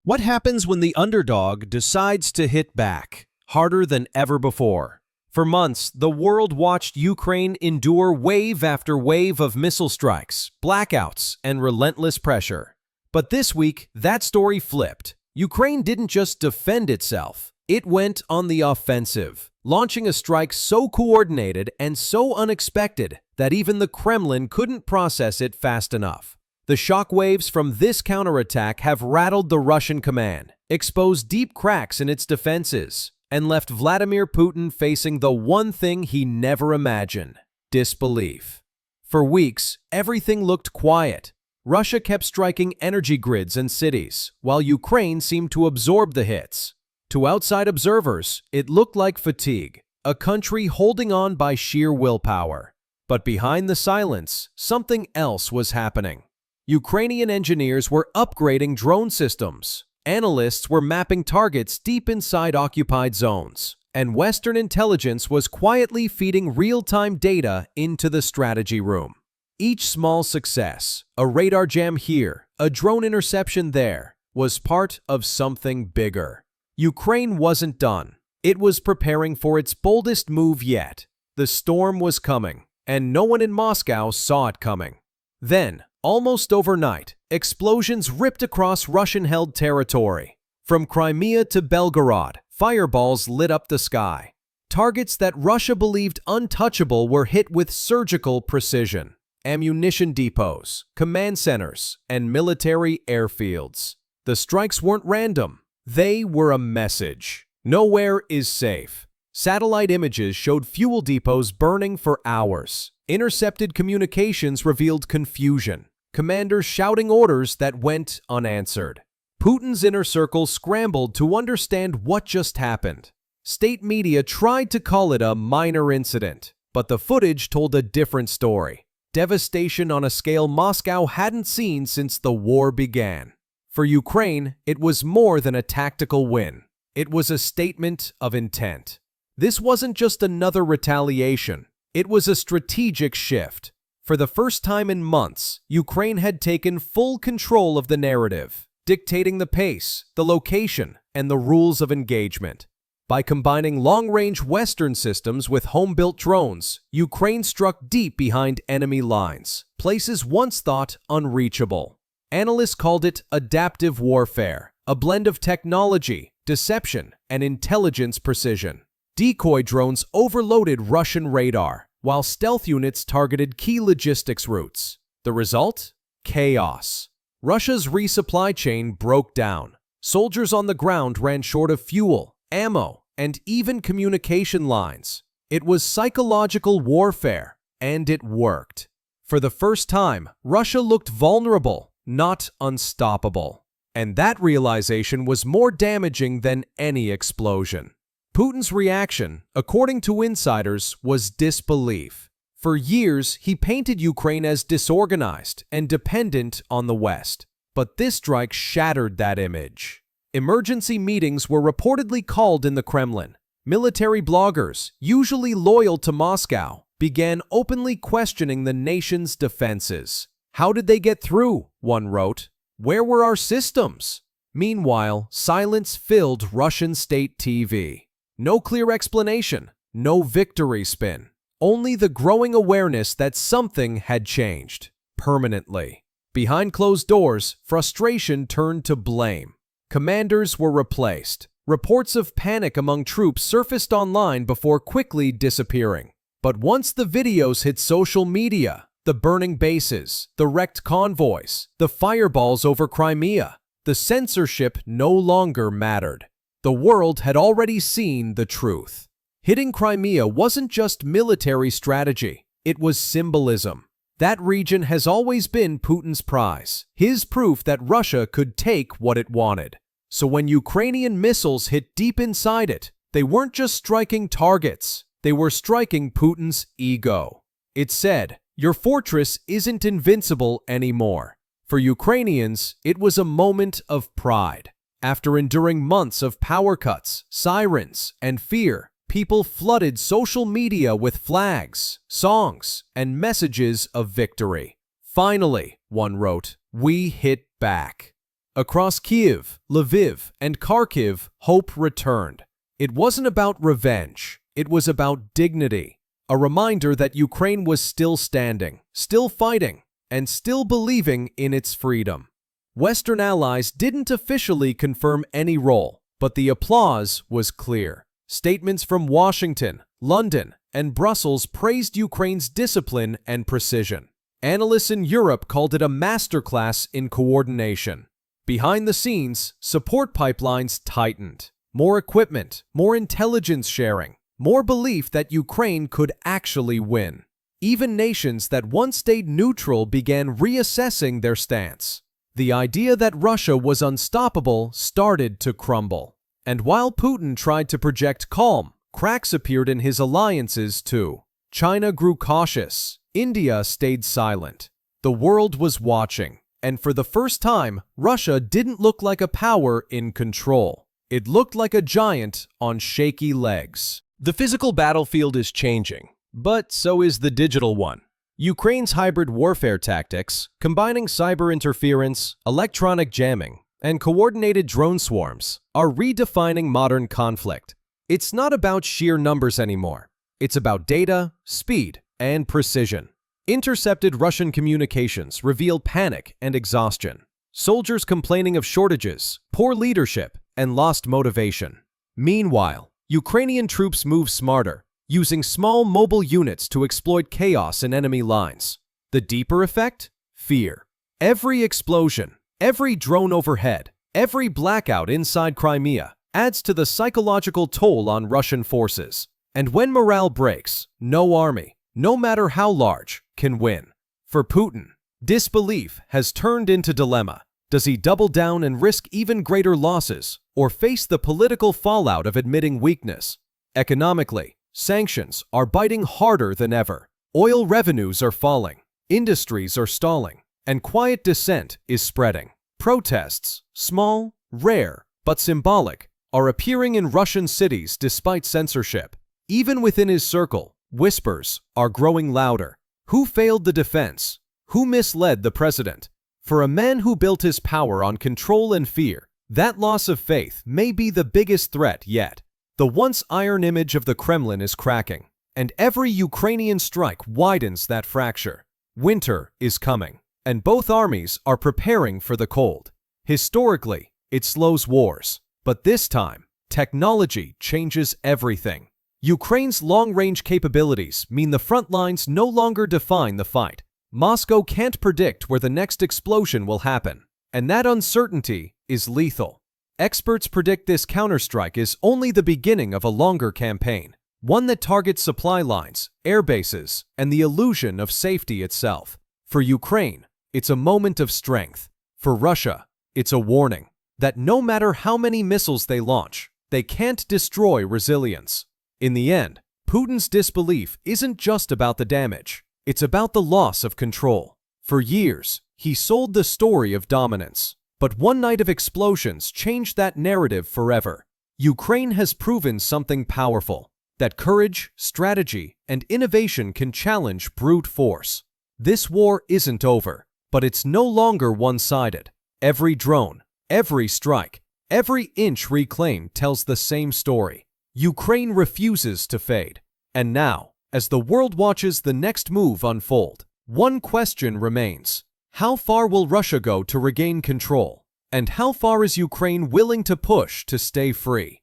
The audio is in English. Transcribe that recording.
What happens when the underdog decides to hit back, harder than ever before? For months, the world watched Ukraine endure wave after wave of missile strikes, blackouts, and relentless pressure. But this week, that story flipped. Ukraine didn't just defend itself, it went on the offensive, launching a strike so coordinated and so unexpected that even the Kremlin couldn't process it fast enough. The shockwaves from this counterattack have rattled the Russian command, exposed deep cracks in its defenses, and left Vladimir Putin facing the one thing he never imagined: disbelief. For weeks, everything looked quiet. Russia kept striking energy grids and cities, while Ukraine seemed to absorb the hits. To outside observers, it looked like fatigue, a country holding on by sheer willpower. But behind the silence, something else was happening. Ukrainian engineers were upgrading drone systems. Analysts were mapping targets deep inside occupied zones, and Western intelligence was quietly feeding real-time data into the strategy room. Each small success, a radar jam here, a drone interception there, was part of something bigger. Ukraine wasn't done. It was preparing for its boldest move yet. The storm was coming, and no one in Moscow saw it coming. Then, almost overnight, explosions ripped across Russian-held territory. From Crimea to Belgorod, fireballs lit up the sky. Targets that Russia believed untouchable were hit with surgical precision. Ammunition depots, command centers, and military airfields. The strikes weren't random. They were a message. Nowhere is safe. Satellite images showed fuel depots burning for hours. Intercepted communications revealed confusion. Commanders shouting orders that went unanswered. Putin's inner circle scrambled to understand what just happened. State media tried to call it a minor incident, but the footage told a different story. Devastation on a scale Moscow hadn't seen since the war began. For Ukraine, it was more than a tactical win. It was a statement of intent. This wasn't just another retaliation. It was a strategic shift. For the first time in months, Ukraine had taken full control of the narrative, dictating the pace, the location, and the rules of engagement. By combining long-range Western systems with home-built drones, Ukraine struck deep behind enemy lines, places once thought unreachable. Analysts called it adaptive warfare, a blend of technology, deception, and intelligence precision. Decoy drones overloaded Russian radar, while stealth units targeted key logistics routes. The result? Chaos. Russia's resupply chain broke down. Soldiers on the ground ran short of fuel, ammo, and even communication lines. It was psychological warfare, and it worked. For the first time, Russia looked vulnerable, not unstoppable. And that realization was more damaging than any explosion. Putin's reaction, according to insiders, was disbelief. For years, he painted Ukraine as disorganized and dependent on the West. But this strike shattered that image. Emergency meetings were reportedly called in the Kremlin. Military bloggers, usually loyal to Moscow, began openly questioning the nation's defenses. How did they get through? One wrote. Where were our systems? Meanwhile, silence filled Russian state TV. No clear explanation, no victory spin. Only the growing awareness that something had changed, permanently. Behind closed doors, frustration turned to blame. Commanders were replaced. Reports of panic among troops surfaced online before quickly disappearing. But once the videos hit social media, the burning bases, the wrecked convoys, the fireballs over Crimea, the censorship no longer mattered. The world had already seen the truth. Hitting Crimea wasn't just military strategy, it was symbolism. That region has always been Putin's prize, his proof that Russia could take what it wanted. So when Ukrainian missiles hit deep inside it, they weren't just striking targets, they were striking Putin's ego. It said, "Your fortress isn't invincible anymore." For Ukrainians, it was a moment of pride. After enduring months of power cuts, sirens, and fear, people flooded social media with flags, songs, and messages of victory. Finally, one wrote, we hit back. Across Kyiv, Lviv, and Kharkiv, hope returned. It wasn't about revenge. It was about dignity. A reminder that Ukraine was still standing, still fighting, and still believing in its freedom. Western allies didn't officially confirm any role, but the applause was clear. Statements from Washington, London, and Brussels praised Ukraine's discipline and precision. Analysts in Europe called it a masterclass in coordination. Behind the scenes, support pipelines tightened. More equipment, more intelligence sharing, more belief that Ukraine could actually win. Even nations that once stayed neutral began reassessing their stance. The idea that Russia was unstoppable started to crumble. And while Putin tried to project calm, cracks appeared in his alliances too. China grew cautious. India stayed silent. The world was watching, and for the first time, Russia didn't look like a power in control. It looked like a giant on shaky legs. The physical battlefield is changing, but so is the digital one. Ukraine's hybrid warfare tactics, combining cyber interference, electronic jamming, and coordinated drone swarms, are redefining modern conflict. It's not about sheer numbers anymore. It's about data, speed, and precision. Intercepted Russian communications reveal panic and exhaustion. Soldiers complaining of shortages, poor leadership, and lost motivation. Meanwhile, Ukrainian troops move smarter, using small mobile units to exploit chaos in enemy lines. The deeper effect? Fear. Every explosion, every drone overhead, every blackout inside Crimea adds to the psychological toll on Russian forces. And when morale breaks, no army, no matter how large, can win. For Putin, disbelief has turned into dilemma. Does he double down and risk even greater losses, or face the political fallout of admitting weakness? Economically, sanctions are biting harder than ever. Oil revenues are falling, industries are stalling, and quiet dissent is spreading. Protests, small, rare, but symbolic, are appearing in Russian cities despite censorship. Even within his circle, whispers are growing louder. Who failed the defense? Who misled the president? For a man who built his power on control and fear, that loss of faith may be the biggest threat yet. The once iron image of the Kremlin is cracking, and every Ukrainian strike widens that fracture. Winter is coming, and both armies are preparing for the cold. Historically, it slows wars, but this time, technology changes everything. Ukraine's long-range capabilities mean the front lines no longer define the fight. Moscow can't predict where the next explosion will happen, and that uncertainty is lethal. Experts predict this counterstrike is only the beginning of a longer campaign, one that targets supply lines, air bases, and the illusion of safety itself. For Ukraine, it's a moment of strength. For Russia, it's a warning that no matter how many missiles they launch, they can't destroy resilience. In the end, Putin's disbelief isn't just about the damage. It's about the loss of control. For years, he sold the story of dominance. But one night of explosions changed that narrative forever. Ukraine has proven something powerful, that courage, strategy, and innovation can challenge brute force. This war isn't over, but it's no longer one-sided. Every drone, every strike, every inch reclaimed tells the same story. Ukraine refuses to fade. And now, as the world watches the next move unfold, one question remains. How far will Russia go to regain control? And how far is Ukraine willing to push to stay free?